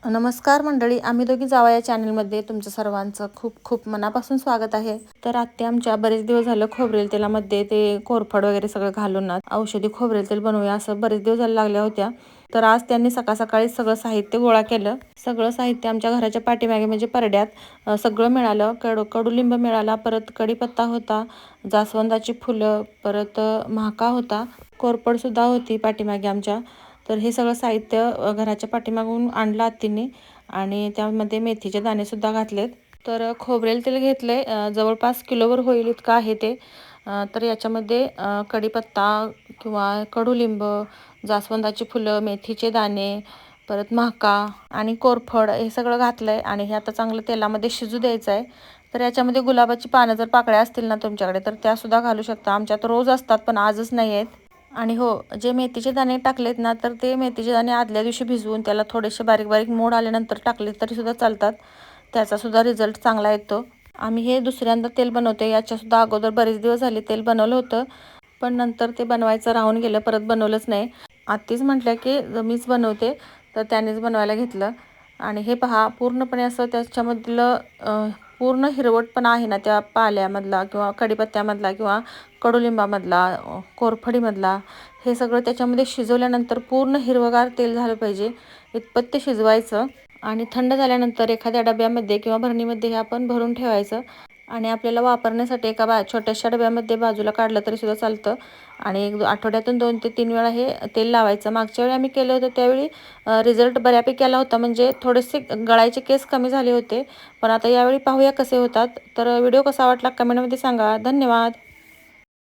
नमस्कार मंडळी, आम्ही दोघी जावा या चॅनलमध्ये तुमचं सर्वांचं खूप खूप मनापासून स्वागत आहे. तर आत्या आमच्या बरेच दिवस झालं खोबरेल तेलामध्ये ते कोरफड वगैरे सगळं घालून ना औषधी खोबरेल तेल बनवूया असं बरेच दिवस झाले लागल्या होत्या. तर आज त्यांनी सकाळ सकाळी सगळं साहित्य गोळा केलं. सगळं साहित्य आमच्या घराच्या पाठीमागे म्हणजे परड्यात सगळं मिळालं. कडुलिंब मिळाला, परत कढीपत्ता होता, जास्वंदाची फुलं, परत महाका होता, कोरफडसुद्धा होती पाठीमागे आमच्या. तर हे सगळं साहित्य घराच्या पाठीमागून आणलं आत्तीने आणि त्यामध्ये मेथीचे दाणेसुद्धा घातलेत. तर खोबरेल तेल घेतले, जवळपास किलोवर होईल इतकं आहे ते. तर याच्यामध्ये कढीपत्ता किंवा कडुलिंब, जास्वंदाची फुलं, मेथीचे दाणे, परत महाका आणि कोरफड हे सगळं घातलं आहे आणि हे आता चांगलं तेलामध्ये शिजू द्यायचं आहे. तर याच्यामध्ये गुलाबाची पानं जर पाकळ्या असतील ना तुमच्याकडे तर त्यासुद्धा घालू शकता. आमच्यात रोज असतात पण आजच नाही आहेत. आणि हो, जे मेथीचे दाणे टाकलेत ना तर ते मेथीचे दाणे आदल्या दिवशी भिजवून त्याला थोडेसे बारीक बारीक मोड आल्यानंतर टाकले तरीसुद्धा चालतात. त्याचासुद्धा रिझल्ट चांगला येतो. आम्ही हे दुसऱ्यांदा तेल बनवते. याच्यासुद्धा अगोदर बरेच दिवस झाले तेल बनवलं होतं, पण नंतर ते बनवायचं राहून गेलं, परत बनवलंच नाही. आत्तीच म्हटल्या की मीच बनवते, तर त्यानेच बनवायला घेतलं. आणि हे पहा, पूर्णपणे असं त्याच्यामधलं पूर्ण हिरवटपणा आहे ना त्या पाल्यामधला किंवा कढीपत्त्यामधला किंवा कडुलिंबामधला, कोरफडीमधला, हे सगळं त्याच्यामध्ये शिजवल्यानंतर पूर्ण हिरवगार तेल झालं पाहिजे इतपत ते शिजवायचं. आणि थंड झाल्यानंतर एखाद्या डब्यामध्ये किंवा भरणीमध्ये हे आपण भरून ठेवायचं आणि आपल्याला वापरण्यासाठी एका छोट्याशा डब्यामध्ये बाजूला काढलं तरी सुद्धा चालतं. आणि आठवड्यातून 2 ते 3 वेळा हे तेल लावायचं. मागच्या वेळी आम्ही केलं होतं त्यावेळी रिझल्ट बऱ्यापैकी आला होता, म्हणजे थोडेसे गळायचे केस कमी झाले होते. पण आता यावेळी पाहूया कसे होतात. तर व्हिडिओ कसा वाटला कमेंटमध्ये सांगा. धन्यवाद.